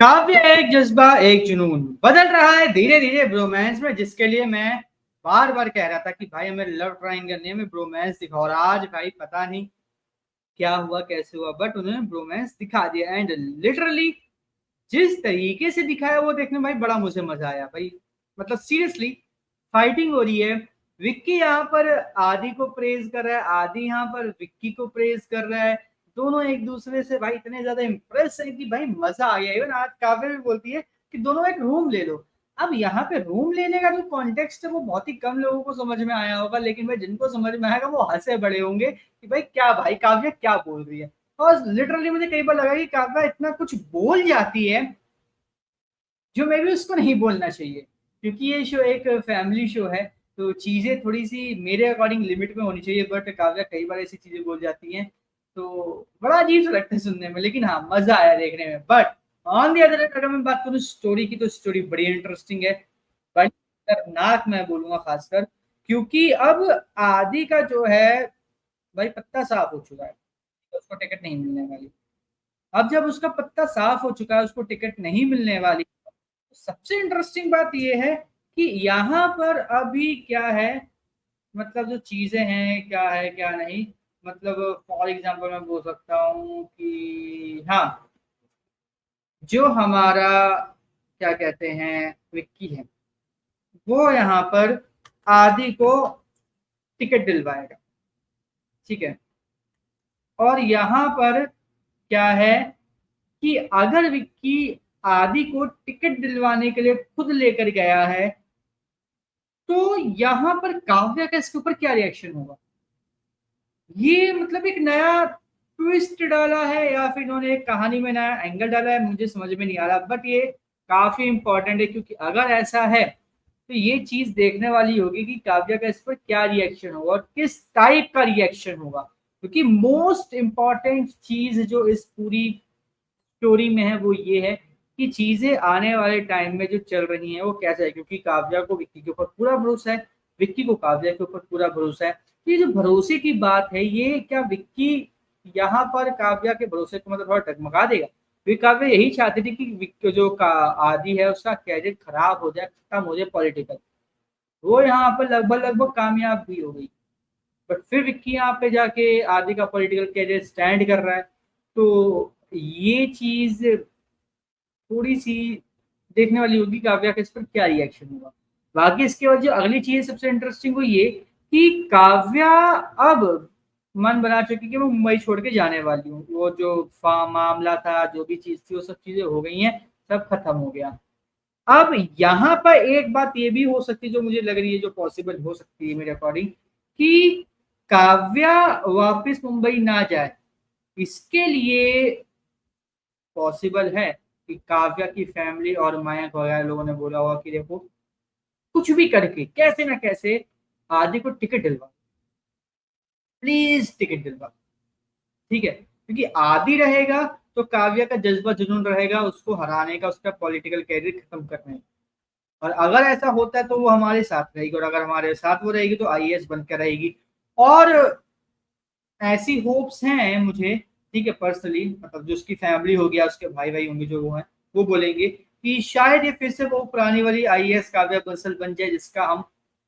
काव्य एक जज्बा एक जुनून बदल रहा है धीरे धीरे ब्रोमांस में, जिसके लिए मैं बार बार कह रहा था कि भाई हमें लव ट्रायंगल नहीं, हमें ब्रोमांस दिखाओ। और आज भाई पता नहीं क्या हुआ कैसे हुआ, बट उन्होंने ब्रोमांस दिखा दिया। एंड लिटरली जिस तरीके से दिखाया वो देखने में भाई बड़ा मुझे मजा आया भाई। मतलब सीरियसली फाइटिंग हो रही है। विक्की यहाँ पर आदि को प्रेज कर रहा है, आदि यहाँ पर विक्की को प्रेज कर रहा है। दोनों एक दूसरे से भाई इतने ज्यादा इंप्रेस है कि भाई मजा आ गया। इवन आज काव्य भी बोलती है कि दोनों एक रूम ले लो। अब यहाँ पे रूम लेने का जो कॉन्टेक्स्ट है वो बहुत ही कम लोगों को समझ में आया होगा, लेकिन भाई जिनको समझ में आएगा वो हंसे बड़े होंगे कि भाई क्या भाई काव्य क्या बोल रही है। और लिटरली मुझे कई बार लगा कि काव्या इतना कुछ बोल जाती है जो मे भी उसको नहीं बोलना चाहिए, क्योंकि ये शो एक फैमिली शो है। तो चीजें थोड़ी सी मेरे अकॉर्डिंग लिमिट में होनी चाहिए, बट काव्या कई बार ऐसी चीजें बोल जाती हैं तो बड़ा अजीब सा लगता है सुनने में। लेकिन हाँ मजा आया देखने में। बट ऑन दी अदर अगर मैं बात करूँ स्टोरी की, तो स्टोरी बड़ी इंटरेस्टिंग है, बड़ी खतरनाक मैं बोलूंगा खासकर, क्योंकि अब आदि का जो है भाई पत्ता साफ हो चुका है, तो उसको टिकट नहीं मिलने वाली। अब जब उसका पत्ता साफ हो चुका है, उसको टिकट नहीं मिलने वाली, सबसे इंटरेस्टिंग बात यह है कि यहाँ पर अभी क्या है, मतलब जो चीजें हैं क्या है क्या नहीं। मतलब फॉर एग्जांपल मैं बोल सकता हूँ कि हाँ, जो हमारा क्या कहते हैं विक्की है, वो यहाँ पर आदि को टिकट दिलवाएगा, ठीक है। और यहाँ पर क्या है कि अगर विक्की आदि को टिकट दिलवाने के लिए खुद लेकर गया है, तो यहाँ पर काव्या का इसके ऊपर क्या रिएक्शन होगा। ये मतलब एक नया ट्विस्ट डाला है या फिर इन्होंने एक कहानी में नया एंगल डाला है, मुझे समझ में नहीं आ रहा। बट ये काफी इंपॉर्टेंट है, क्योंकि अगर ऐसा है तो ये चीज देखने वाली होगी कि काव्या का इस पर क्या रिएक्शन होगा और किस टाइप का रिएक्शन होगा। क्योंकि मोस्ट इंपॉर्टेंट चीज जो इस पूरी स्टोरी में है वो ये है कि चीजें आने वाले टाइम में जो चल रही हैं वो कैसा है। क्योंकि काव्या को विक्की के ऊपर पूरा भरोसा है, विक्की को काव्या के ऊपर पूरा भरोसा है। ये जो भरोसे की बात है, ये क्या विक्की यहाँ पर काव्या के भरोसे को मतलब थोड़ा डगमगा देगा। क्योंकि काव्या यही चाहती थी कि जो का आदि है उसका कैरियर खराब हो जाए, खत्म हो जाए पॉलिटिकल। वो यहाँ पर लगभग लगभग कामयाब भी हो गई। बट फिर विक्की यहाँ पे जाके आदि का पॉलिटिकल कैरियर स्टैंड कर रहा है। तो ये चीज थोड़ी सी देखने वाली होगी काव्या का इस पर क्या रिएक्शन होगा। बाकी इसके बाद जो अगली चीज सबसे इंटरेस्टिंग वो ये कि काव्या अब मन बना चुकी कि मैं मुंबई छोड़ के जाने वाली हूँ। वो जो मामला था, जो भी चीज थी, वो सब चीजें हो गई हैं, सब खत्म हो गया। अब यहाँ पर एक बात ये भी हो सकती है जो मुझे लग रही है, जो पॉसिबल हो सकती है मेरे अकॉर्डिंग, कि काव्या वापस मुंबई ना जाए। इसके लिए पॉसिबल है कि काव्या की फैमिली और मयंक वगैरह लोगों ने बोला होगा कि देखो कुछ भी करके कैसे ना कैसे आदि को टिकट दिलवा, प्लीज टिकट दिलवा, ठीक है। क्योंकि आदि रहेगा तो काव्या का जज्बा जुनून रहेगा उसको हराने का, उसका पॉलिटिकल कैरियर खत्म करने का। और अगर ऐसा होता है तो वो हमारे साथ रहेगी, और अगर हमारे साथ वो रहेगी तो आईएएस बनकर रहेगी। और ऐसी होप्स हैं मुझे, ठीक है, पर्सनली, मतलब जो उसकी फैमिली हो गया, उसके भाई भाई होंगे जो वो हैं, वो बोलेंगे कि शायद ये फिर से वो पुरानी वाली आईएएस काव्या बंसल बन जाए जिसका हम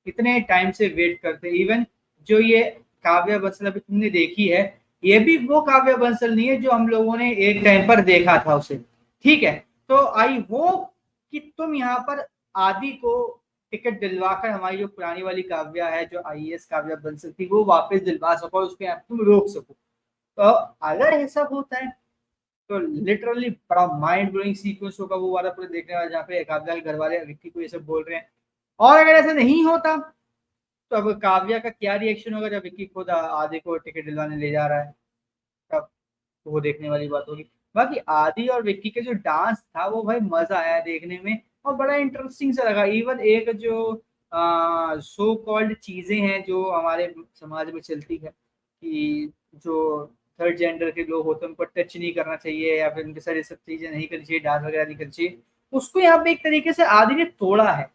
इतने टाइम से वेट करते हैं। इवन जो ये काव्या बंसल अभी तुमने देखी है, ये भी वो काव्या बंसल नहीं है जो हम लोगों ने एक टाइम पर देखा था उसे, ठीक है। तो आई होप कि तुम यहाँ पर आदि को टिकट दिलवाकर हमारी जो पुरानी वाली काव्या है, जो आईएएस काव्या बंसल थी, वो वापस दिलवा सको और उसके आप तुम रोक सको। तो अगर ऐसा होता है तो लिटरली बड़ा माइंड ब्लोइंग सीक्वेंस होगा वो वाला पूरे देखने वाला, जहाँ पे काव्या के घर वाले विक्की को ये सब बोल रहे हैं। और अगर ऐसा नहीं होता तो अब काव्या का क्या रिएक्शन होगा जब विक्की खुद आदि को टिकट दिलवाने ले जा रहा है, तब तो वो देखने वाली बात होगी। बाकी आदि और विक्की के जो डांस था वो भाई मजा आया देखने में, और बड़ा इंटरेस्टिंग सा लगा। इवन एक जो सो कॉल्ड चीजें हैं जो हमारे समाज में चलती है कि जो थर्ड जेंडर के लोग होते हैं उनको टच नहीं करना चाहिए या फिर उनके साथ ये सब चीजें नहीं करनी चाहिए, डांस वगैरह नहीं करनी चाहिए, उसको यहाँ पे एक तरीके से आदि ने तोड़ा है।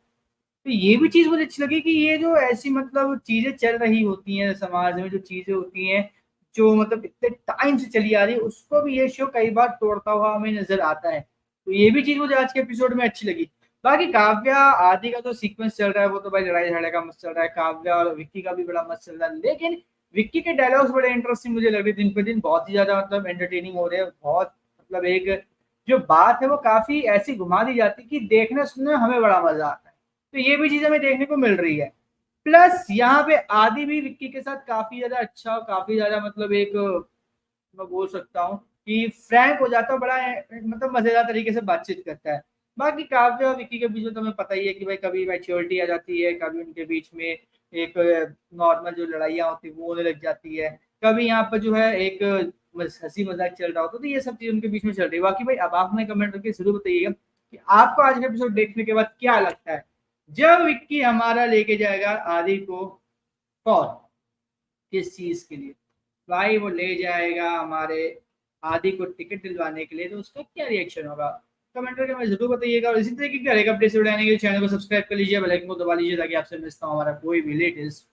तो ये भी चीज मुझे अच्छी लगी कि ये जो ऐसी मतलब चीजें चल रही होती हैं समाज में, जो चीजें होती हैं जो मतलब इतने टाइम से चली आ रही है, उसको भी ये शो कई बार तोड़ता हुआ हमें नजर आता है। तो ये भी चीज मुझे आज के एपिसोड में अच्छी लगी। बाकी काव्या आदि का तो सीक्वेंस चल रहा है, वो तो भाई लड़ाई झगड़े का मस्त चल रहा है। काव्या और विक्की का भी बड़ा मस्त चल रहा है, लेकिन विक्की के डायलॉग्स बड़े इंटरेस्टिंग मुझे लग रहे दिन पे दिन, बहुत ही ज्यादा मतलब एंटरटेनिंग हो रहे हैं। बहुत मतलब एक जो बात है वो काफी ऐसी घुमा दी जाती है कि देखने सुनने में हमें बड़ा मजा आता है। तो ये भी चीज हमें देखने को मिल रही है। प्लस यहाँ पे आदि भी विक्की के साथ काफी ज्यादा अच्छा, काफी ज्यादा मतलब एक मैं बोल सकता हूँ कि फ्रैंक हो जाता है, बड़ा मतलब मजेदार तरीके से बातचीत करता है। बाकी काव्य और विक्की के बीच में तुम्हें पता ही है कि भाई कभी मैच्योरिटी आ जाती है, कभी उनके बीच में एक नॉर्मल जो लड़ाइयाँ होती है वो होने लग जाती है, कभी यहाँ पर जो है एक हंसी मजाक चल रहा होता है। तो ये सब चीज उनके बीच में चल रही है। बाकी भाई अब आप हमें कमेंट करके जरूर बताइएगा कि आपको आज का एपिसोड देखने के बाद क्या लगता है, जब विक्की हमारा लेके जाएगा आदि को फॉर किस चीज के लिए, भाई वो ले जाएगा हमारे आदि को टिकट दिलवाने के लिए, तो उसका क्या रिएक्शन होगा कमेंट करके हमें जरूर बताइएगा। और इसी तरीके के हर एक अपडेट से बढ़ाने के लिए चैनल को सब्सक्राइब कर लीजिए, बेल आइकन को दबा लीजिए ताकि आपसे मिलता हूँ हमारा कोई भी लेटेस्ट